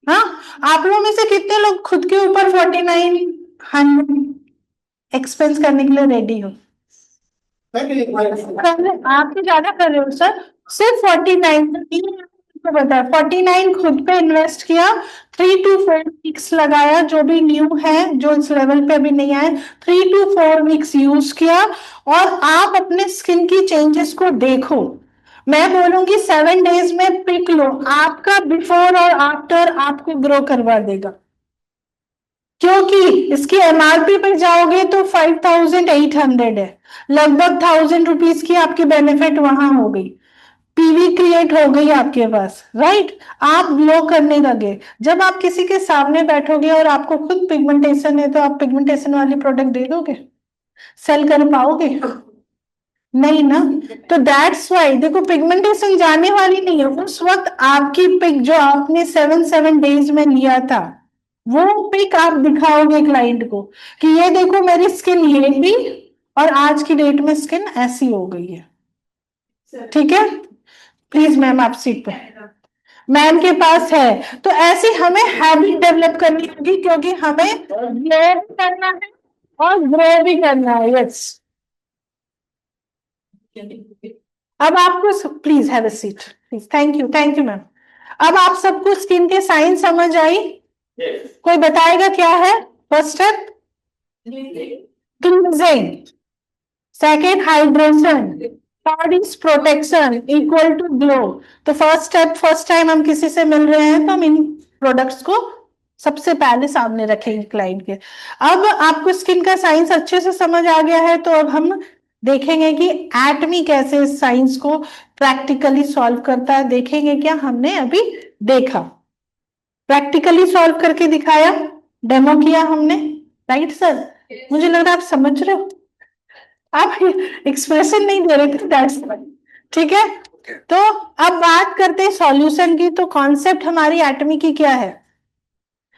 हाँ, आप लोगों में से कितने लोग खुद के ऊपर 4900 एक्सपेंस करने के लिए रेडी हो? आप तो ज्यादा कर रहे हो सर, सिर्फ 49 बताया, 49 खुद पे इन्वेस्ट किया, 3 to 4 वीक्स लगाया, जो भी न्यू है जो इस लेवल पे अभी नहीं आए, 3 to 4 वीक्स यूज किया और आप अपने स्किन की चेंजेस को देखो। मैं बोलूंगी 7 डेज में पिक लो, आपका बिफोर और आफ्टर आपको ग्रो करवा देगा। क्योंकि इसकी एमआरपी पर जाओगे तो 5800 है, लगभग 1000 रुपीज की आपकी बेनिफिट वहां हो गई, पीवी क्रिएट हो गई आपके पास, राइट। आप ग्लो करने लगे। जब आप किसी के सामने बैठोगे और आपको खुद पिगमेंटेशन है तो आप पिगमेंटेशन वाली प्रोडक्ट दे दोगे? सेल कर पाओगे? नहीं ना। तो दैट्स वाई देखो, पिगमेंटेशन जाने वाली नहीं है। उस वक्त आपकी पिक जो आपने 7 डेज में लिया था वो पिक आप दिखाओगे क्लाइंट को कि ये देखो मेरी स्किन ये भी और आज की डेट में स्किन ऐसी हो गई है। ठीक है, प्लीज मैम आप सीट पे, मैम के पास है। तो ऐसे हमें हैबिट डेवलप करनी होगी क्योंकि हमें ग्लो भी करना है और ग्रो भी करना है। यस, अब आपको please have a seat please, thank you ma'am. अब आप सबको स्किन के साइन समझ आई? कोई बताएगा क्या है? First step cleansing, second hydration, third is protection equal to glow. तो फर्स्ट स्टेप, फर्स्ट टाइम हम किसी से मिल रहे हैं तो हम इन प्रोडक्ट्स को सबसे पहले सामने रखेंगे क्लाइंट के। अब आपको स्किन का साइंस अच्छे से समझ आ गया है तो अब हम देखेंगे कि एटमी कैसे साइंस को प्रैक्टिकली सॉल्व करता है, देखेंगे क्या हमने अभी देखा, प्रैक्टिकली सॉल्व करके दिखाया, डेमो किया हमने, राइट सर? मुझे लग रहा है आप समझ रहे हो, आप एक्सप्रेशन नहीं दे रहे थे, दैट्स ठीक है। तो अब बात करते हैं सॉल्यूशन की। तो कॉन्सेप्ट हमारी एटमी की क्या है?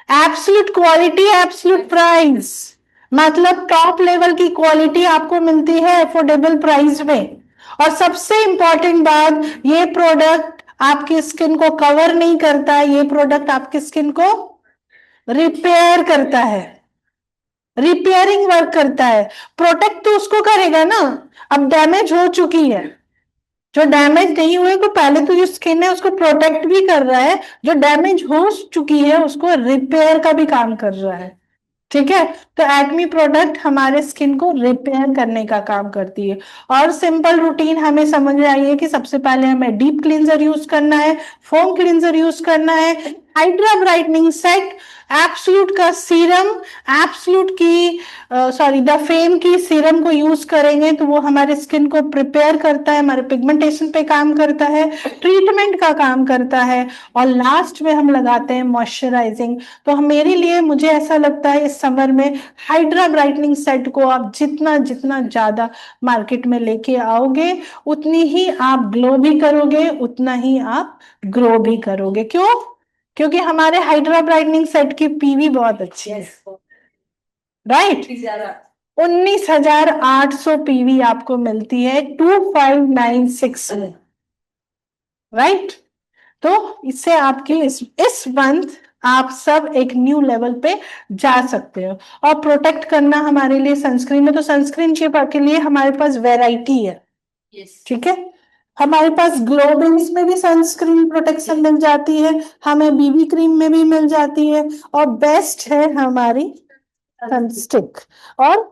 एब्सोल्यूट क्वालिटी, एब्सोल्यूट प्राइस, मतलब टॉप लेवल की क्वालिटी आपको मिलती है अफोर्डेबल प्राइस में। और सबसे इंपॉर्टेंट बात, ये प्रोडक्ट आपकी स्किन को कवर नहीं करता है, ये प्रोडक्ट आपकी स्किन को रिपेयर करता है, रिपेयरिंग वर्क करता है। प्रोटेक्ट तो उसको करेगा ना, अब डैमेज हो चुकी है, जो डैमेज नहीं हुए को पहले तो जो स्किन है उसको प्रोटेक्ट भी कर रहा है, जो डैमेज हो चुकी है उसको रिपेयर का भी काम कर रहा है, ठीक है। तो एटमी प्रोडक्ट हमारे स्किन को रिपेयर करने का काम करती है। और सिंपल रूटीन हमें समझ में आई है कि सबसे पहले हमें डीप क्लींजर यूज करना है, फोम क्लींजर यूज करना है, हाइड्रा ब्राइटनिंग सेट, एब्सोल्यूट का सीरम, एब्सोल्यूट की सॉरी द फेम की सीरम को यूज करेंगे तो वो हमारे स्किन को प्रिपेयर करता है, हमारे पिगमेंटेशन पे काम करता है, ट्रीटमेंट का काम करता है, और लास्ट में हम लगाते हैं मॉइस्चराइजिंग। तो मेरे लिए मुझे ऐसा लगता है इस समर में हाइड्रा ब्राइटनिंग सेट को आप जितना जितना ज्यादा मार्केट में लेके आओगे उतनी ही आप ग्लो भी करोगे, उतना ही आप ग्रो भी करोगे। क्यों? क्योंकि हमारे हाइड्रा ब्राइटनिंग सेट की पीवी बहुत अच्छी है, राइट? 19,800 पीवी आपको मिलती है 2596 में, राइट? तो इससे आपकी इस मंथ आप सब एक न्यू लेवल पे जा सकते हो। और प्रोटेक्ट करना हमारे लिए सनस्क्रीन में, तो सनस्क्रीन के लिए हमारे पास वैरायटी है, ठीक है। हमारे पास ग्लोबल्स में भी सनस्क्रीन प्रोटेक्शन मिल जाती है, हमें बीबी क्रीम में भी मिल जाती है, और बेस्ट है हमारी सनस्टिक। और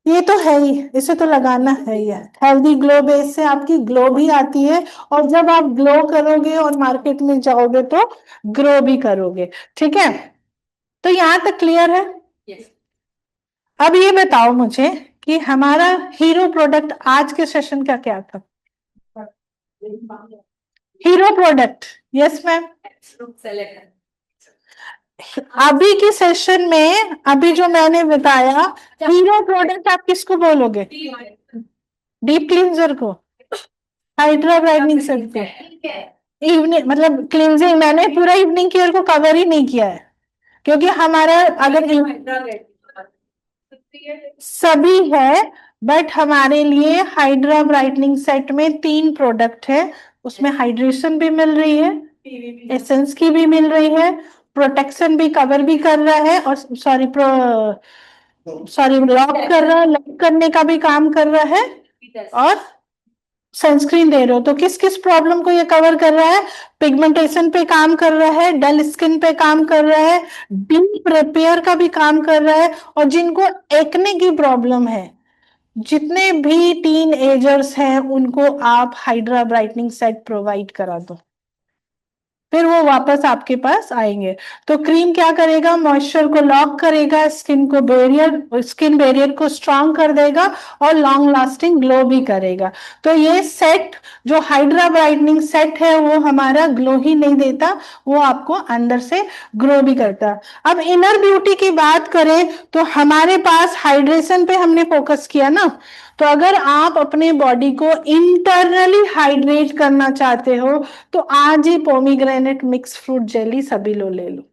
ये तो है ही, इसे तो लगाना है ही है। हेल्दी ग्लो बेस से आपकी ग्लो भी आती है, और जब आप ग्लो करोगे और मार्केट में जाओगे तो ग्रो भी करोगे, ठीक है। तो यहां तक क्लियर है? अब ये बताओ मुझे कि हमारा हीरो प्रोडक्ट आज के सेशन का क्या था? Hero product, yes ma'am. अभी की सेशन में अभी जो मैंने बताया, हीरो प्रोडक्ट आप किसको बोलोगे? डीप क्लींजर को, हाइड्रा ब्राइटनिंग सेट को, इवनिंग मतलब क्लींजिंग। मैंने पूरा इवनिंग केयर को कवर ही नहीं किया है, क्योंकि हमारा अगर सभी है, बट हमारे लिए हाइड्रा ब्राइटनिंग सेट में 3 प्रोडक्ट है, उसमें हाइड्रेशन भी मिल रही है, एसेंस की भी मिल रही है, प्रोटेक्शन भी कवर भी कर रहा है, और सॉरी लॉक कर रहा है, लॉक करने का भी काम कर रहा है, और सनस्क्रीन दे रहे हो। तो किस किस प्रॉब्लम को ये कवर कर रहा है? पिगमेंटेशन पे काम कर रहा है, डल स्किन पे काम कर रहा है, डीप रिपेयर का भी काम कर रहा है, और जिनको एक्ने की प्रॉब्लम है, जितने भी टीन एजर्स हैं उनको आप हाइड्रा ब्राइटनिंग सेट प्रोवाइड करा दो, फिर वो वापस आपके पास आएंगे। तो क्रीम क्या करेगा? मॉइस्चर को लॉक करेगा, स्किन बैरियर को स्ट्रांग कर देगा, और लॉन्ग लास्टिंग ग्लो भी करेगा। तो ये सेट जो हाइड्रा ब्राइटनिंग सेट है वो हमारा ग्लो ही नहीं देता, वो आपको अंदर से ग्रो भी करता। अब इनर ब्यूटी की बात करें तो हमारे पास हाइड्रेशन पे हमने फोकस किया ना, तो अगर आप अपने बॉडी को इंटरनली हाइड्रेट करना चाहते हो तो आज ही पोमीग्रेनेट मिक्स फ्रूट जेली सभी लोग ले लो।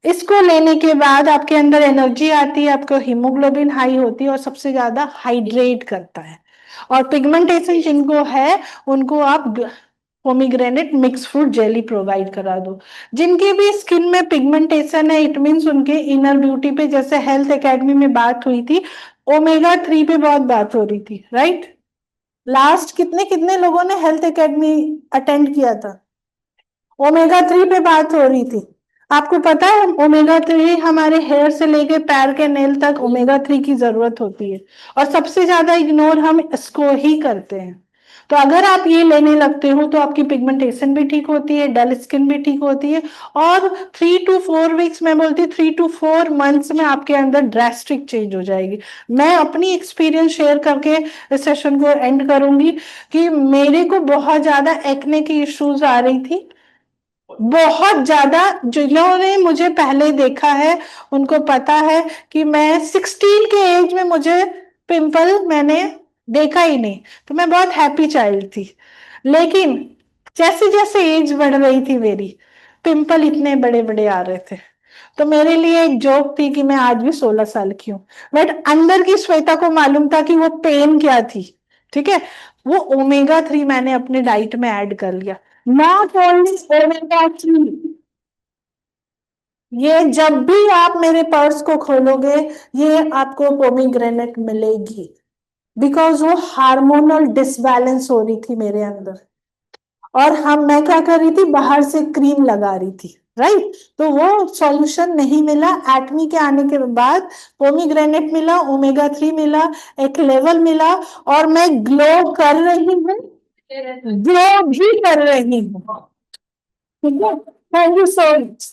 इसको लेने के बाद आपके अंदर एनर्जी आती है, आपको हीमोग्लोबिन हाई होती है, और सबसे ज्यादा हाइड्रेट करता है। और पिगमेंटेशन जिनको है उनको आप pomegranate mix fruit jelly provide करा दो। जिनकी भी स्किन में पिगमेंटेशन है, इट मीन्स उनके इनर ब्यूटी पे, जैसे हेल्थ एकेडमी में बात हुई थी, ओमेगा 3 पे बहुत बात हो रही थी, राइट? लास्ट कितने कितने लोगों ने हेल्थ एकेडमी अटेंड किया था? ओमेगा 3 पे बात हो रही थी। आपको पता है ओमेगा 3 हमारे हेयर से लेके पैर के नेल तक ओमेगा 3 की जरूरत होती है, और सबसे ज्यादा इग्नोर हम इसको ही करते हैं। तो अगर आप ये लेने लगते हो तो आपकी पिगमेंटेशन भी ठीक होती है, डल स्किन भी ठीक होती है, और 3 to 4 वीक्स, मैं बोलती 3 to 4 मंथ्स में आपके अंदर ड्रास्टिक चेंज हो जाएगी। मैं अपनी एक्सपीरियंस शेयर करके इस सेशन को एंड करूंगी कि मेरे को बहुत ज्यादा एक्ने की इश्यूज आ रही थी, बहुत ज्यादा। जिन्होंने मुझे पहले देखा है उनको पता है कि मैं 16 के एज में मुझे पिंपल मैंने देखा ही नहीं, तो मैं बहुत हैप्पी चाइल्ड थी। लेकिन जैसे जैसे एज बढ़ रही थी मेरी, पिंपल इतने बड़े बड़े आ रहे थे। तो मेरे लिए एक जोक थी कि मैं आज भी 16 साल की हूँ, बट अंदर की श्वेता को मालूम था कि वो पेन क्या थी। ठीक है, वो ओमेगा 3 मैंने अपने डाइट में ऐड कर लिया, नॉट ओनली ओमेगा 3। ये जब भी आप मेरे पर्स को खोलोगे ये आपको पोमीग्रेनेट मिलेगी, बिकॉज वो हार्मोनल डिसबैलेंस हो रही थी मेरे अंदर, और मैं क्या कर रही थी, बाहर से क्रीम लगा रही थी, राइट। तो वो सॉल्यूशन नहीं मिला। एटमी के आने के बाद पोमीग्रेनेट मिला, ओमेगा 3 मिला, एक लेवल मिला, और मैं ग्लो कर रही हूँ, ग्लो भी कर रही हूँ। ठीक है, थैंक यू सो मच।